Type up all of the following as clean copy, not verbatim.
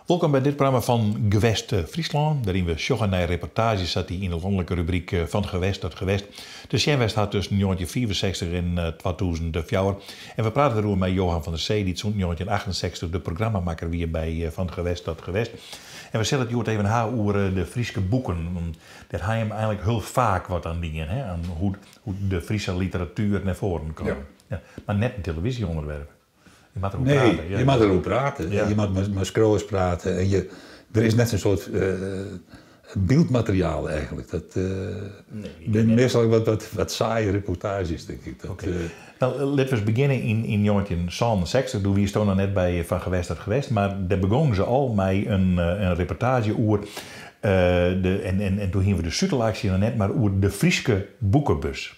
Welkom bij dit programma van Gewest Friesland, waarin we sjoggen naar reportages dat die in de landelijke rubriek van Gewest tot Gewest. De Sjenwest had tussen 1964 en 2004. En we praten erover met Johan van der Zee, die toen 1968 de programmamaker weer bij Van Gewest tot Gewest. En we zullen het even hebben over de Friese boeken. Dat hij hem eigenlijk heel vaak wat aan dingen, hè? Aan hoe de Friese literatuur naar voren komt. Ja. Ja, maar net een televisieonderwerp. Je mag erover Nee, praten. Ja. je mag erover praten. Ja. Je mag met scrollers praten. En er is net een soort beeldmateriaal eigenlijk. Dat meestal wat saaie reportages, denk ik. Nou, laten we eens beginnen in 1967. Toen we nog net bij Van Gewest tot Gewest. Maar daar begonnen ze al met een reportage over. En toen gingen we de Sutelactie nog net, maar over de Friese boekenbus.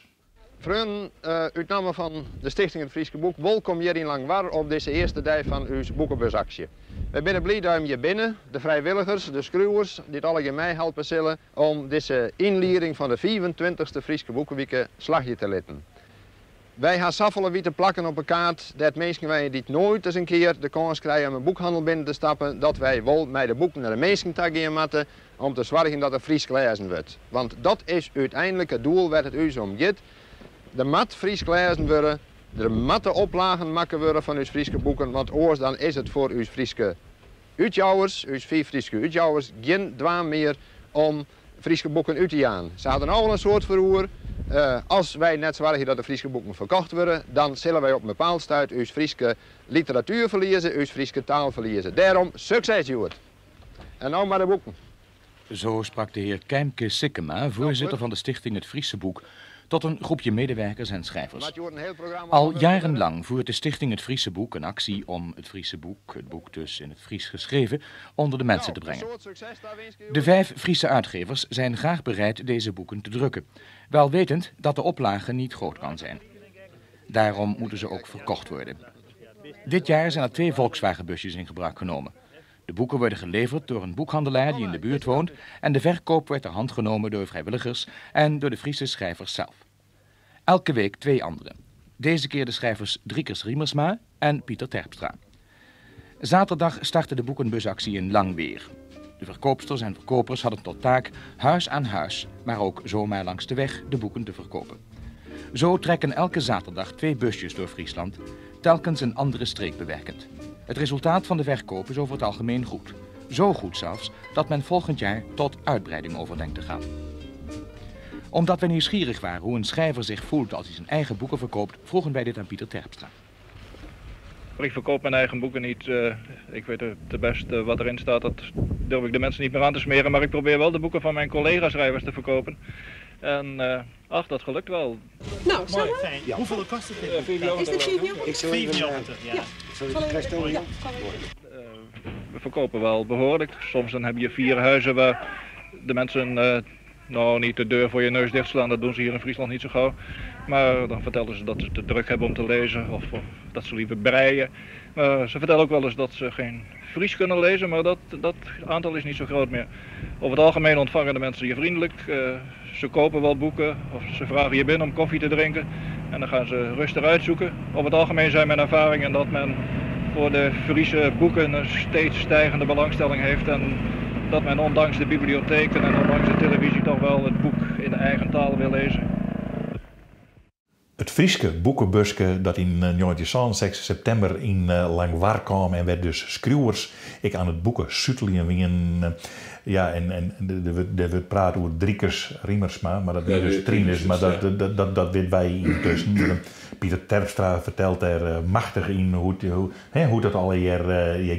Vrienden, uit naam van de Stichting Het Friese Boek, welkom hier in Langwar op deze eerste dag van uw boekenbusactie. We zijn blij dat je binnen, de vrijwilligers, de schrijvers, dit alle mij helpen zullen om deze inleiding van de 24e Friese Boekenweek slagje te letten. Wij gaan saffelen wie te plakken op een kaart dat mensen wij dit nooit eens een keer de kans krijgen om een boekhandel binnen te stappen, dat wij wel met de boeken naar de mensen gaan moeten om te zorgen dat er Fries gelezen wordt. Want dat is uiteindelijk het doel waar het u om gaat. Er moet Fries gelezen worden, er moeten oplagen maken worden van uw Friese boeken, want oors dan is het voor uw Friese uitjouwers, uw 4 Friese uitjouwers, geen dwaan meer om Friese boeken uit te gaan. Ze hadden al een soort verroer. Als wij net zorgen dat de Friese boeken verkocht worden, dan zullen wij op een bepaald stuit uw Friese literatuur verliezen, uw Friese taal verliezen. Daarom, succes Joert. En nou maar de boeken. Zo sprak de heer Keimke Sikkema, voorzitter van de Stichting Het Friese Boek, tot een groepje medewerkers en schrijvers. Al jarenlang voert de Stichting Het Friese Boek een actie om het Friese boek, het boek dus in het Fries geschreven, onder de mensen te brengen. De 5 Friese uitgevers zijn graag bereid deze boeken te drukken, wel wetend dat de oplage niet groot kan zijn. Daarom moeten ze ook verkocht worden. Dit jaar zijn er 2 Volkswagenbusjes in gebruik genomen. De boeken worden geleverd door een boekhandelaar die in de buurt woont en de verkoop wordt ter hand genomen door vrijwilligers en door de Friese schrijvers zelf. Elke week 2 anderen. Deze keer de schrijvers Driekers Riemersma en Pieter Terpstra. Zaterdag startte de boekenbusactie in Langweer. De verkoopsters en verkopers hadden tot taak huis aan huis, maar ook zomaar langs de weg de boeken te verkopen. Zo trekken elke zaterdag 2 busjes door Friesland, telkens een andere streek bewerkend. Het resultaat van de verkoop is over het algemeen goed. Zo goed zelfs dat men volgend jaar tot uitbreiding overdenkt te gaan. Omdat wij nieuwsgierig waren hoe een schrijver zich voelt als hij zijn eigen boeken verkoopt, vroegen wij dit aan Pieter Terpstra. Ik verkoop mijn eigen boeken niet. Ik weet het beste wat erin staat, dat durf ik de mensen niet meer aan te smeren. Maar ik probeer wel de boeken van mijn collega-schrijvers te verkopen. En dat gelukt wel. Nou, zo mooi, fijn. Ja. Hoeveel kost het? Is dit 4,90? Ja. We verkopen wel behoorlijk. Soms dan heb je 4 huizen waar de mensen niet de deur voor je neus dichtslaan. Dat doen ze hier in Friesland niet zo gauw. Maar dan vertellen ze dat ze te druk hebben om te lezen of dat ze liever breien. Maar ze vertellen ook wel eens dat ze geen Fries kunnen lezen, maar dat aantal is niet zo groot meer. Over het algemeen ontvangen de mensen je vriendelijk. Ze kopen wel boeken of ze vragen je binnen om koffie te drinken. En dan gaan ze rustig uitzoeken. Over het algemeen zijn mijn ervaringen dat men voor de Friese boeken een steeds stijgende belangstelling heeft. En dat men ondanks de bibliotheken en ondanks de televisie toch wel het boek in de eigen taal wil lezen. Het Frieske boekenbuske dat in 1966 september in Langwar kwam en werd dus schrijvers ik aan het boeken Sutelien wien. Ja, en er wordt praat over Driekers Riemersma, maar dat is dus Trines, maar dat weet wij intussen. Pieter Terpstra vertelt er machtig in hoe dat al hier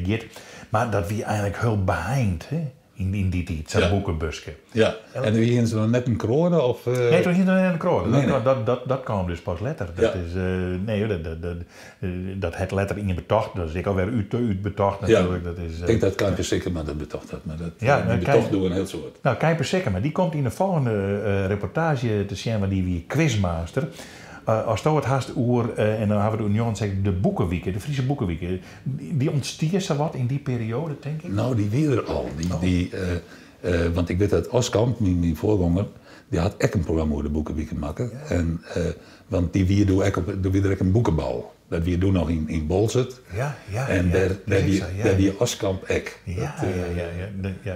gaat. Maar dat wie eigenlijk heel behind, hè? In die tijd, zijn boekenbuske. Ja, en wie gingen ze dan net een kronen? Of, Nee, toen ging het net een kronen. Nee. Dat kwam dus pas later. Dat is, dat het letter in je betocht, dat is ik alweer uit betocht natuurlijk. Ja. Dat is, ik denk dat Keimke Sikkema dat betocht had, maar dat die betocht doen een heel soort. Nou, Keimke Sikkema, die komt in de volgende reportage te zien, waar die wie quizmaster. Als je het haast over, en dan hebben we het Union zeggen, de boekenwieken, de Friese boekenwieken, die ontstier ze wat in die periode, denk ik? Nou, die weer er al. Want ik weet dat Oskamp, mijn voorganger, Die had ook een programma over de boekenweek maken. Ja. En, want die weer doe ik een boekenbal. Dat weer doen nog in Bolzert. Ja. En daar die Oskamp ek. Ja,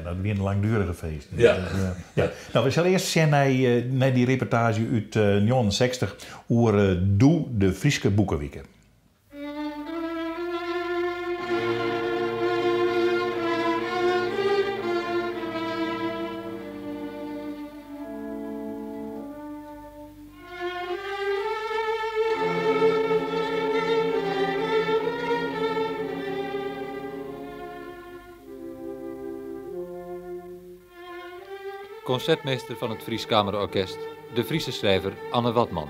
dat weer een langdurige feest. Ja. Nou, we zullen eerst zien naar die reportage uit 1960 over Doe de Frieske Boekenweek. Concertmeester van het Fries Kamerorkest, de Friese schrijver Anne Watman.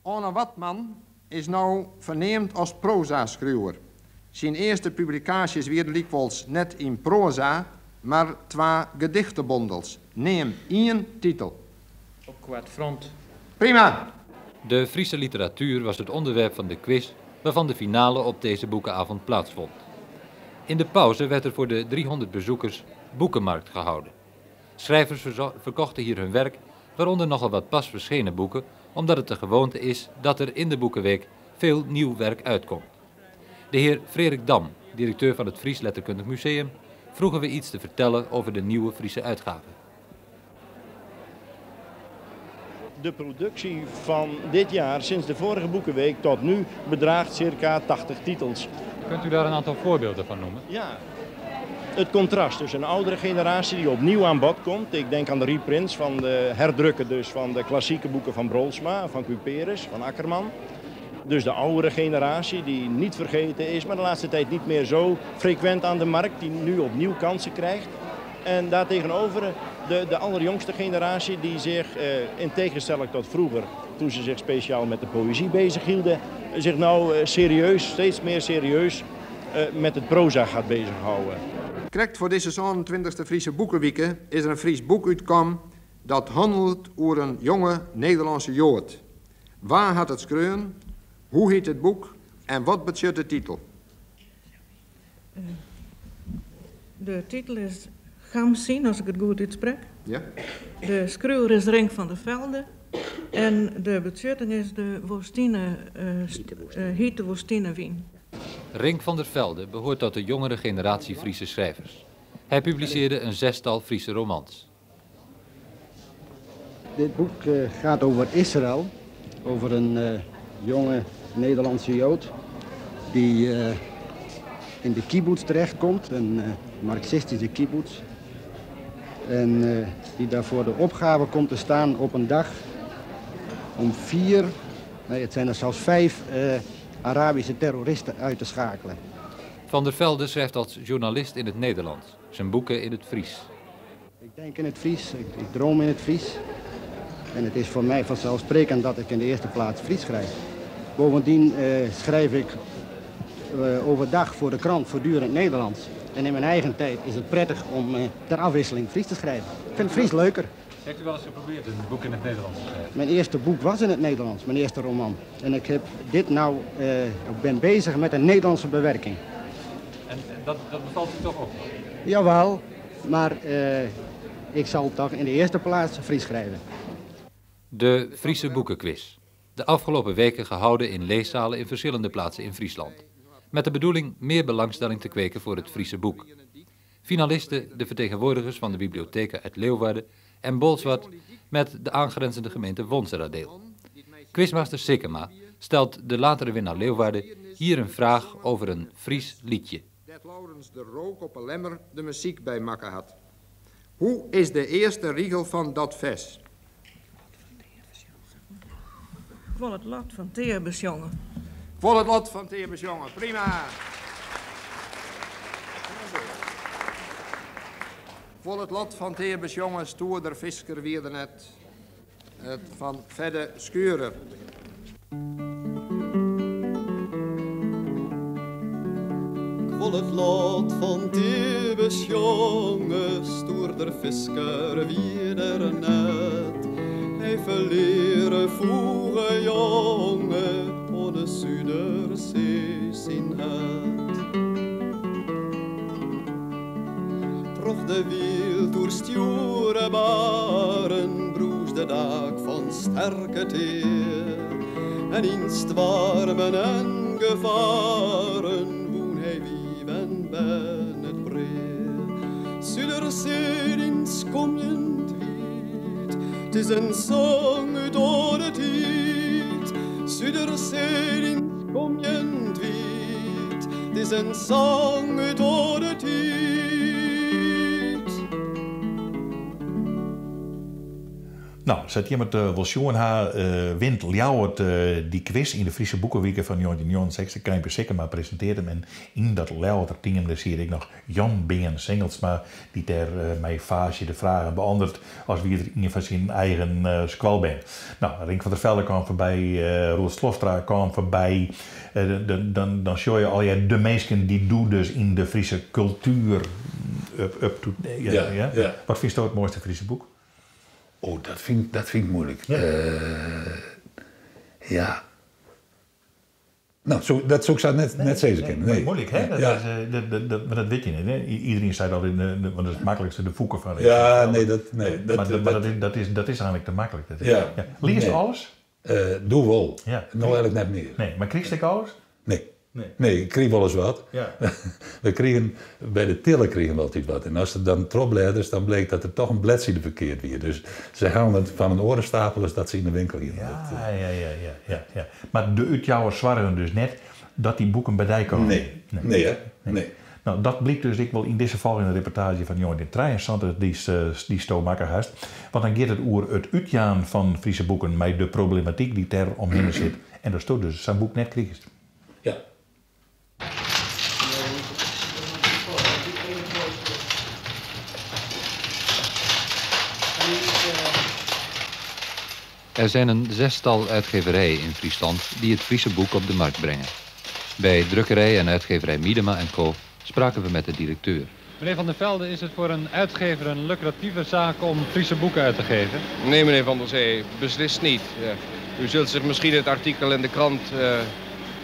Anne Watman is nou verneemd als proza-schrijver. Zijn eerste publicaties werden dikwijls net in proza, maar 2 gedichtenbondels. Neem 1 titel. Op kwaad front. Prima! De Friese literatuur was het onderwerp van de quiz waarvan de finale op deze boekenavond plaatsvond. In de pauze werd er voor de 300 bezoekers boekenmarkt gehouden. Schrijvers verkochten hier hun werk, waaronder nogal wat pas verschenen boeken, omdat het de gewoonte is dat er in de Boekenweek veel nieuw werk uitkomt. De heer Frederik Dam, directeur van het Fries Letterkundig Museum, vroegen we iets te vertellen over de nieuwe Friese uitgave. De productie van dit jaar, sinds de vorige Boekenweek tot nu, bedraagt circa 80 titels. Kunt u daar een aantal voorbeelden van noemen? Ja, het contrast tussen een oudere generatie die opnieuw aan bod komt. Ik denk aan de reprints van de herdrukken dus van de klassieke boeken van Brolsma, van Cuperus, van Akkerman. Dus de oudere generatie die niet vergeten is, maar de laatste tijd niet meer zo frequent aan de markt, die nu opnieuw kansen krijgt. En daartegenover de allerjongste generatie die zich, in tegenstelling tot vroeger, toen ze zich speciaal met de poëzie bezighielden, zich nou serieus, steeds meer serieus met het proza gaat bezighouden. Correct voor deze 27e Friese Boekenweek is er een Fries boek uitgekomen dat handelt over een jonge Nederlandse Jood. Waar had het schreeuwen? Hoe heet het boek? En wat betekent de titel? De titel is Gamsien, als ik het goed uitspreek. Ja. De schreeuwer is Renk van der Velde. En de bezetting is de Hete Woestine Wien. Renk van der Velde behoort tot de jongere generatie Friese schrijvers. Hij publiceerde een 6-tal Friese romans. Dit boek gaat over Israël, over een jonge Nederlandse Jood die in de kibbutz terechtkomt, een marxistische kibbutz. En die daar voor de opgave komt te staan op een dag om 4, nee het zijn er zelfs 5 Arabische terroristen uit te schakelen. Van der Velde schrijft als journalist in het Nederlands, zijn boeken in het Fries. Ik denk in het Fries, ik droom in het Fries. En het is voor mij vanzelfsprekend dat ik in de eerste plaats Fries schrijf. Bovendien schrijf ik overdag voor de krant voortdurend Nederlands. En in mijn eigen tijd is het prettig om ter afwisseling Fries te schrijven. Ik vind Fries leuker. Heeft u wel eens geprobeerd een boek in het Nederlands te schrijven? Mijn eerste boek was in het Nederlands, mijn eerste roman. En ik heb dit nou, ik ben bezig met een Nederlandse bewerking. En dat bevalt u toch ook? Jawel, maar ik zal toch in de eerste plaats Fries schrijven. De Friese Boekenquiz. De afgelopen weken gehouden in leeszalen in verschillende plaatsen in Friesland. Met de bedoeling meer belangstelling te kweken voor het Friese boek. Finalisten de vertegenwoordigers van de bibliotheken uit Leeuwarden en Bolsward met de aangrenzende gemeente Wonseradeel. Quizmaster Sikkema stelt de latere winnaar Leeuwarden hier een vraag over een Fries liedje. Dat Laurens de Rook op een lemmer de muziek bij makken had. Hoe is de eerste regel van dat vers? Vol het lot van Theebus jongen. Vol het lot van Theebus jongen, prima. Vol het lot van Theebus jongen, stoerder visker weer net. Het van verder Scheurer. Vol het lot van Theebus jongen, stoerder visker weer net. Hij verleren vroege jongen, ohne Süd Zuiderzee zien uit. Troch de wiel door stjure baren broes de dag van sterke teer. En in stwarmen en gevaren woen hij wieven ben het breer. Zuiderzee eens kom je wiet, het is een zong uit oude tijd. Zuiderzee eens kom je wiet, het is een zong uit oude tijd. Nou, zet iemand wel zien wint Ljouwert die quiz in de Friese Boekenweken van 1969. Keimpje Sikkema presenteert hem. En in dat Ljouwerter team zie ik nog Jan Bingen Singelsma, die ter mij fase de vragen beantwoordt als wie er in van zijn eigen squal bent. Nou, Rink van der Velde kwam voorbij, Roel Slofstra kwam voorbij. Dan zie je al de mensen die doen dus in de Friese cultuur up to ja. Wat vind je het mooiste Friese boek? Oh, dat vind ik moeilijk. Ja. Ja. Nou, dat zou ik net zeggen. Nee. Moeilijk, hè? Dat weet je niet. Hè? Iedereen zei dat want dat is het makkelijkste de voeken van. Ja, dat is eigenlijk te makkelijk. Ja. Lees je alles? Doe wel. Ja. Nou eigenlijk net meer. Nee, maar kreeg je alles? Nee, ik kreeg wel eens wat. Ja. Bij de tillen kregen we altijd wat. En als er dan tropleiders, dan bleek dat er toch een bladzijde verkeerd weer. Dus ze gaan het van een orenstapel als dat ze in de winkel hier. Ja. Maar de Utjouwers zwargen dus net dat die boeken bij die komen. Nee. Nou, dat blijkt dus ik wel in deze geval in de reportage van Jorn de Trijensanter die stomaker heeft. Want dan gaat het over het uitjaan van Friese boeken met de problematiek die ter omheen zit. En daar stond dus zijn boek net kreeg. Ja. Er zijn een zestal uitgeverijen in Friesland die het Friese boek op de markt brengen. Bij drukkerij en uitgeverij Miedema & Co. spraken we met de directeur. Meneer Van der Velde, is het voor een uitgever een lucratieve zaak om Friese boeken uit te geven? Nee, meneer Van der Zee, beslist niet. U zult zich misschien het artikel in de krant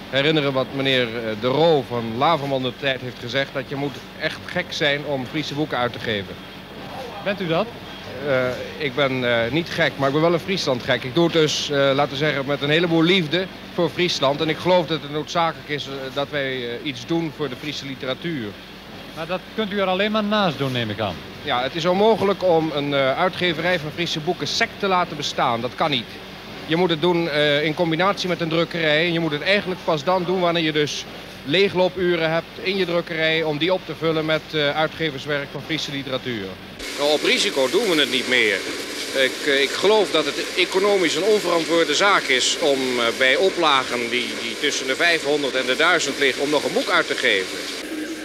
herinneren wat meneer De Roo van Laverman de tijd heeft gezegd. Dat je moet echt gek zijn om Friese boeken uit te geven. Bent u dat? Ik ben niet gek, maar ik ben wel een Friesland gek. Ik doe het dus, laten we zeggen, met een heleboel liefde voor Friesland. En ik geloof dat het noodzakelijk is dat wij iets doen voor de Friese literatuur. Maar dat kunt u er alleen maar naast doen, neem ik aan. Ja, het is onmogelijk om een uitgeverij van Friese boeken sec te laten bestaan. Dat kan niet. Je moet het doen in combinatie met een drukkerij. En je moet het eigenlijk pas dan doen wanneer je dus leegloopuren hebt in je drukkerij om die op te vullen met uitgeverswerk van Friese literatuur. Nou, op risico doen we het niet meer. Ik geloof dat het economisch een onverantwoorde zaak is om bij oplagen die tussen de 500 en de 1000 liggen om nog een boek uit te geven.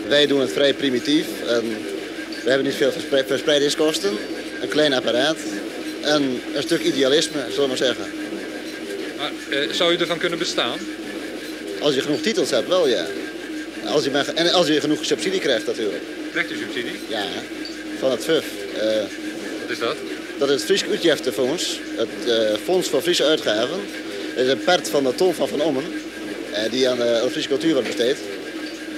Wij doen het vrij primitief en we hebben niet veel verspreidingskosten, een klein apparaat en een stuk idealisme, zullen we maar zeggen. Maar, zou u ervan kunnen bestaan? Als je genoeg titels hebt, wel ja. En als je genoeg subsidie krijgt natuurlijk. Krijgt u subsidie? Ja, van het FUF. Wat is dat? Dat is het Friese Utjeftefonds, het Fonds voor Friese Uitgaven. Dat is een part van de Ton van Ommen, die aan de Friese cultuur wordt besteed.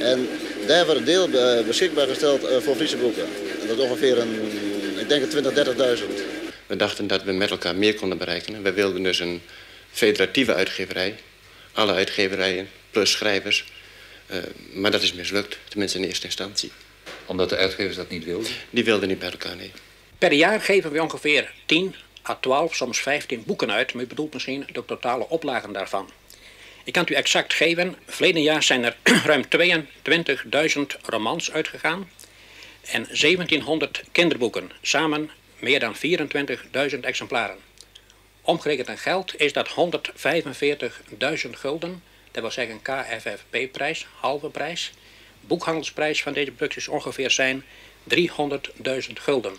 En daar wordt een deel beschikbaar gesteld voor Friese boeken. En dat is ongeveer ik denk 20.000, 30.000. We dachten dat we met elkaar meer konden bereiken. We wilden dus een federatieve uitgeverij. Alle uitgeverijen plus schrijvers. Maar dat is mislukt, tenminste in eerste instantie. Omdat de uitgevers dat niet wilden? Die wilden niet bij elkaar, nee. Per jaar geven we ongeveer 10 à 12, soms 15 boeken uit. Maar u bedoelt misschien de totale oplagen daarvan. Ik kan het u exact geven. Verleden jaar zijn er ruim 22.000 romans uitgegaan. En 1700 kinderboeken. Samen meer dan 24.000 exemplaren. Omgerekend in geld is dat 145.000 gulden. Dat wil zeggen KFFP-prijs, halve prijs. Boekhandelsprijs van deze producties ongeveer zijn 300.000 gulden.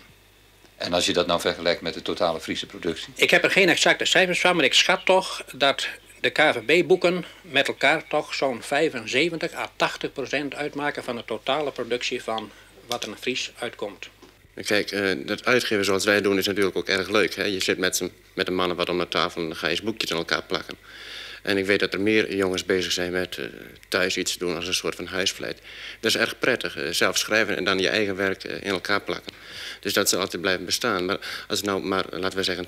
En als je dat nou vergelijkt met de totale Friese productie? Ik heb er geen exacte cijfers van, maar ik schat toch dat de KVB-boeken met elkaar toch zo'n 75 à 80% uitmaken van de totale productie van wat er in Fries uitkomt. Kijk, dat uitgeven zoals wij doen is natuurlijk ook erg leuk. Hè? Je zit met een mannen wat om de tafel en dan ga je eens boekjes aan elkaar plakken. En ik weet dat er meer jongens bezig zijn met thuis iets doen als een soort van huisvleit. Dat is erg prettig. Zelf schrijven en dan je eigen werk in elkaar plakken. Dus dat zal altijd blijven bestaan. Maar als nou maar, laten we zeggen,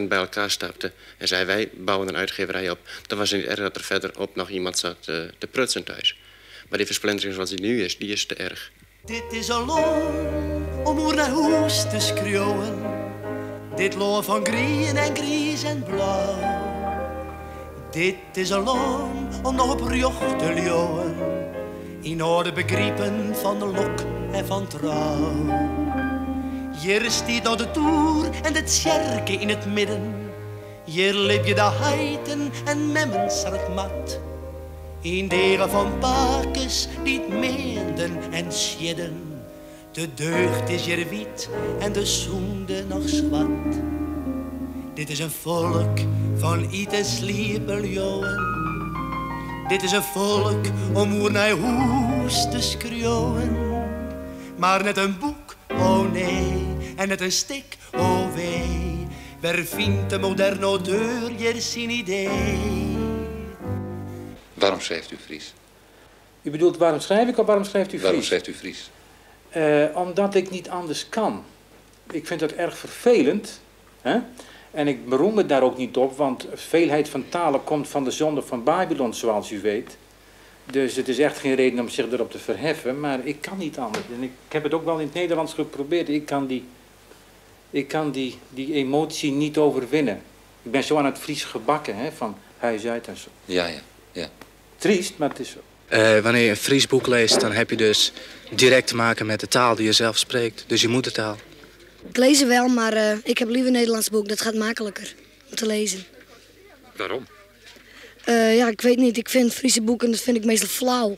80% bij elkaar stapte en zei wij bouwen een uitgeverij op, dan was het niet erg dat er verderop nog iemand zat te prutsen thuis. Maar die versplintering zoals die nu is, die is te erg. Dit is een loon om oer naar huis te schreeuwen. Dit loon van grien en grijs en blauw. Dit is een loon om nog op rjocht te leeuwen. In orde begrippen van de lok en van trouw. Hier stiet door de toer en het sjerke in het midden. Hier leef je de heiten en memmens aan het mat. In deren van pakes die het meenden en sjedden. De deugd is hier wit en de zoende nog zwart. Dit is een volk van eten sliepen jongen. Dit is een volk om oer naar huis te schreeuwen. Maar net een boek, oh nee, en net een stik, oh wee. Waar vindt de moderne auteur hier zijn idee? Waarom schrijft u Fries? U bedoelt waarom schrijf ik of waarom schrijft u Fries? Waarom schrijft u Fries? Omdat ik niet anders kan. Ik vind dat erg vervelend. Hè? En ik beroem me daar ook niet op, want veelheid van talen komt van de zonde van Babylon, zoals u weet. Dus het is echt geen reden om zich erop te verheffen, maar ik kan niet anders. En ik heb het ook wel in het Nederlands geprobeerd. Ik kan die emotie niet overwinnen. Ik ben zo aan het Fries gebakken, hè, van huis uit en zo. Ja. Triest, maar het is zo. Wanneer je een Fries boek leest, dan heb je dus direct te maken met de taal die je zelf spreekt. Dus je moedertaal. Ik lees er wel, maar ik heb liever een Nederlands boek. Dat gaat makkelijker om te lezen. Waarom? Ja, ik weet niet. Ik vind Friese boeken, dat vind ik meestal flauw.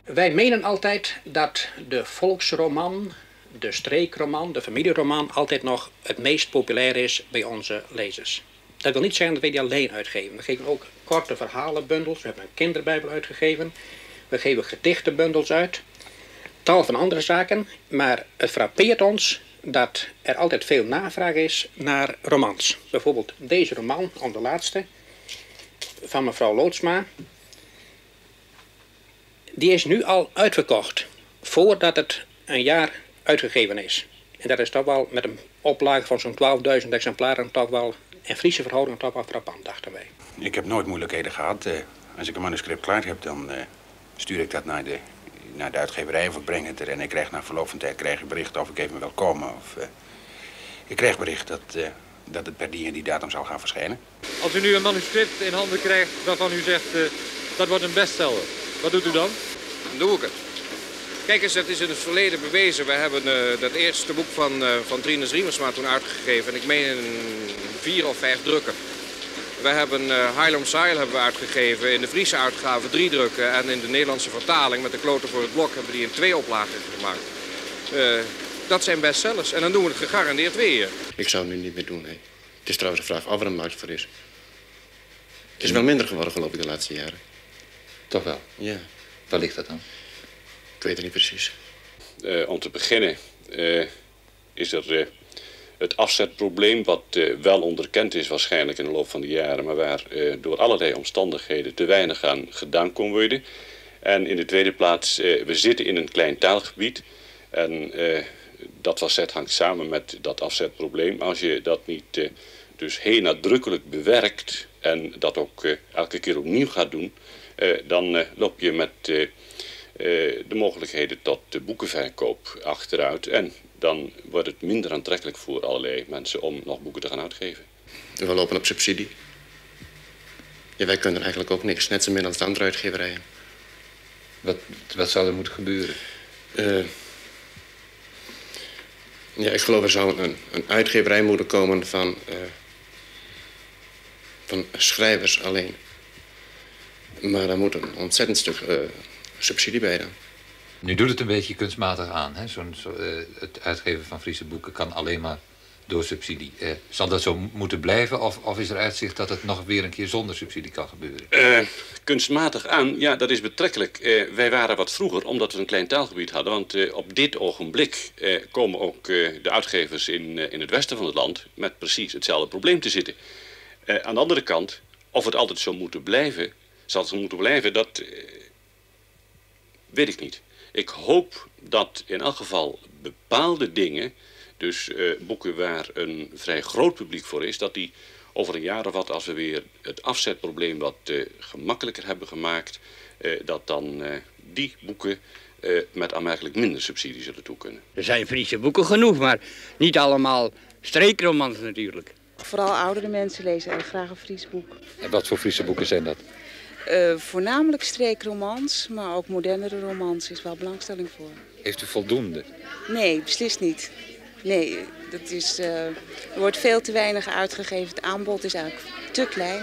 Wij menen altijd dat de volksroman, de streekroman, de familieroman altijd nog het meest populair is bij onze lezers. Dat wil niet zeggen dat wij die alleen uitgeven. We geven ook korte verhalenbundels. We hebben een kinderbijbel uitgegeven. We geven gedichtenbundels uit. Tal van andere zaken. Maar het frappeert ons dat er altijd veel navraag is naar romans. Bijvoorbeeld deze roman, de laatste, van mevrouw Loodsma. Die is nu al uitverkocht, voordat het een jaar uitgegeven is. En dat is toch wel met een oplage van zo'n 12.000 exemplaren toch wel, in Friese verhouding toch wel frappant, dachten wij. Ik heb nooit moeilijkheden gehad. Als ik een manuscript klaar heb, dan stuur ik dat naar de uitgeverij of ik breng het er. En ik krijg na verloop van tijd bericht of ik even wil komen. Of ik krijg bericht dat het per die en die datum zal gaan verschijnen. Als u nu een manuscript in handen krijgt waarvan u zegt dat wordt een bestseller, wat doet u dan? Dan doe ik het. Kijk eens, het is in het verleden bewezen. We hebben dat eerste boek van Trines Riemersma toen uitgegeven. En ik meen in 4 of 5 drukken. We hebben Haarlem Seil hebben we uitgegeven. In de Friese uitgave 3 drukken. En in de Nederlandse vertaling met de kloten voor het blok hebben we die in 2 oplagen gemaakt. Dat zijn bestsellers. En dan doen we het gegarandeerd weer. Ik zou het nu niet meer doen, nee. Het is trouwens de vraag of er een markt voor is. Het is wel minder geworden, geloof ik, de laatste jaren. Toch wel? Ja. Waar ligt dat dan? Ik weet het niet precies. Om te beginnen is er het afzetprobleem, wat wel onderkend is waarschijnlijk in de loop van de jaren, maar waar door allerlei omstandigheden te weinig aan gedaan kon worden. En in de tweede plaats, we zitten in een klein taalgebied en dat facet hangt samen met dat afzetprobleem. Als je dat niet dus heel nadrukkelijk bewerkt en dat ook elke keer opnieuw gaat doen, dan loop je met de mogelijkheden tot de boekenverkoop achteruit. En dan wordt het minder aantrekkelijk voor allerlei mensen om nog boeken te gaan uitgeven. We lopen op subsidie. Ja, wij kunnen eigenlijk ook niks, net zo min als de andere uitgeverijen. Wat zou er moeten gebeuren? Ja, ik geloof er zou een uitgeverij moeten komen van schrijvers alleen. Maar daar moet een ontzettend stuk subsidie bij dan. Nu doet het een beetje kunstmatig aan. Hè? Het uitgeven van Friese boeken kan alleen maar door subsidie. Zal dat zo moeten blijven of is er uitzicht dat het nog weer een keer zonder subsidie kan gebeuren? Kunstmatig aan, ja, dat is betrekkelijk. Wij waren wat vroeger, omdat we een klein taalgebied hadden. Want op dit ogenblik komen ook de uitgevers in het westen van het land met precies hetzelfde probleem te zitten. Aan de andere kant, of het altijd zo moeten blijven, Zal ze moeten blijven, dat weet ik niet. Ik hoop dat in elk geval bepaalde dingen, dus boeken waar een vrij groot publiek voor is, dat die over een jaar of wat, als we weer het afzetprobleem wat gemakkelijker hebben gemaakt, dat dan die boeken met aanmerkelijk minder subsidie zullen toe kunnen. Er zijn Friese boeken genoeg, maar niet allemaal streekromans natuurlijk. Vooral oudere mensen lezen erg graag een Fries boek. En wat voor Friese boeken zijn dat? Voornamelijk streekromans, maar ook modernere romans is wel belangstelling voor. Heeft u voldoende? Nee, beslist niet. Nee, dat is, er wordt veel te weinig uitgegeven. Het aanbod is eigenlijk te klein.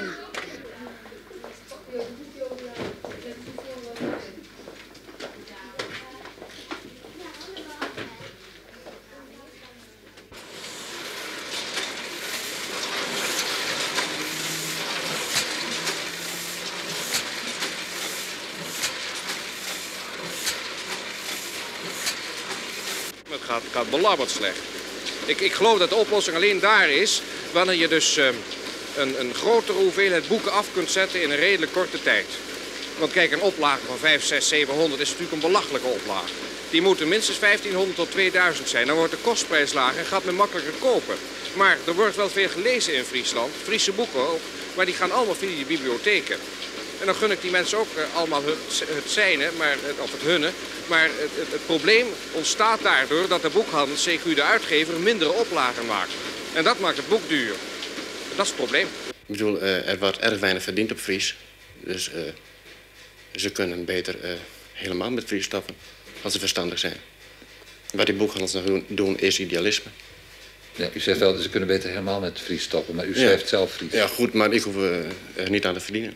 Het gaat belabberd slecht. Ik geloof dat de oplossing alleen daar is wanneer je dus een grotere hoeveelheid boeken af kunt zetten in een redelijk korte tijd. Want kijk, een oplage van 5, 6, 700 is natuurlijk een belachelijke oplage. Die moeten minstens 1500 tot 2000 zijn. Dan wordt de kostprijs lager en gaat men makkelijker kopen. Maar er wordt wel veel gelezen in Friesland, Friese boeken ook, maar die gaan allemaal via die bibliotheken. En dan gun ik die mensen ook allemaal het zijne, of het hunne. Maar het probleem ontstaat daardoor dat de boekhandel, CQ de uitgever, mindere oplagen maakt. En dat maakt het boek duur. Dat is het probleem. Ik bedoel, er wordt erg weinig verdiend op Fries. Dus ze kunnen beter helemaal met Fries stoppen, als ze verstandig zijn. Wat die boekhandels nog doen is idealisme. Ja, u zegt wel, ze kunnen beter helemaal met Fries stoppen, maar u schrijft zelf Fries. Ja, goed, maar ik hoef er niet aan te verdienen.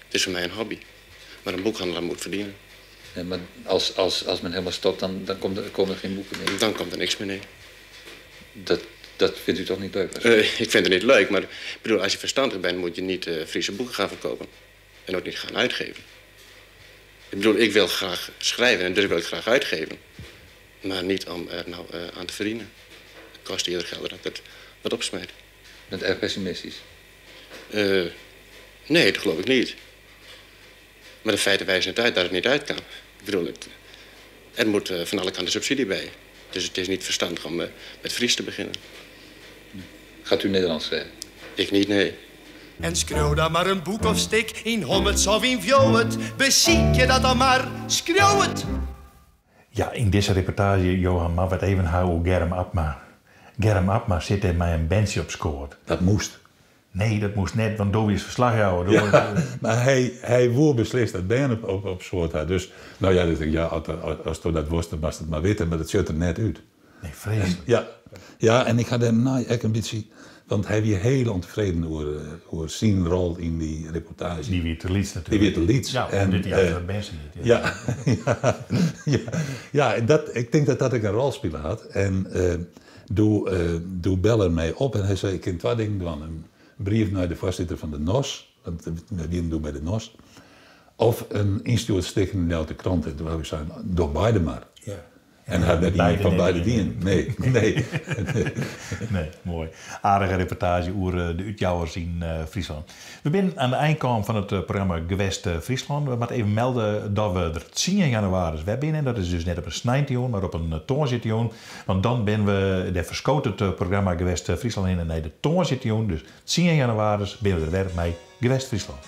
Het is voor mij een hobby. Maar een boekhandelaar moet verdienen. Ja, maar als men helemaal stopt, dan komen er geen boeken meer. Dan komt er niks meer, nee. Dat vindt u toch niet leuk? Ik vind het niet leuk, maar ik bedoel, als je verstandig bent, moet je niet Friese boeken gaan verkopen. En ook niet gaan uitgeven. Ik bedoel, ik wil graag schrijven en dus wil ik graag uitgeven. Maar niet om er nou aan te verdienen. Het kost eerder geld dat ik het wat opsmijt. Bent erg pessimistisch? Nee, dat geloof ik niet. Maar de feiten wijzen het uit dat het niet uit kan. Ik bedoel, er moet van alle kanten subsidie bij. Dus het is niet verstandig om met Fries te beginnen. Gaat u Nederlands schrijven? Ik niet, nee. En schreeuw dan maar een boek of stik in hommets of in vjouwet. Beziek je dat dan maar, schreeuw het! Ja, in deze reportage, Johan, maar wat even houden Germ Abma. Germ Abma zit er met een bandje op scoort. Dat moest. Nee, dat moest net, want Dobie is verslaghouder. Ja, maar hij woer beslist dat Ben op soort had. Dus, nou ja, dus, ja als je dat wist, dan was het maar weten, maar dat zit er net uit. Nee, vreselijk. Ja, en ik had hem ook een beetje, want hij was heel ontevreden over zijn rol in die reportage. Die weer te Leeds natuurlijk. Die weer te Leeds. Ja, en dit jaar dat mensen niet. Ja, ik denk dat ik een rol spelen had. En doe bellen mij op en hij zei, ik kan twee dingen doen. Een brief naar de voorzitter van de NOS, want we doen bij de NOS. Of een instuurstuk in de krant. En toen heb ik gezegd, door beide maar. Ja. En hij werd niet van beide dienen. Nee. Nee, mooi. Aardige reportage over de Utjouwers in Friesland. We zijn aan de eindkant van het programma Gewest Friesland. We moeten even melden dat we er 10 januari weer binnen. Dat is dus net op een 19, maar op een toonzitjoen. Want dan ben we de verschoten programma Gewest Friesland in en de toonzitjoen. Dus 10 januari ben we er weer met Gewest Friesland.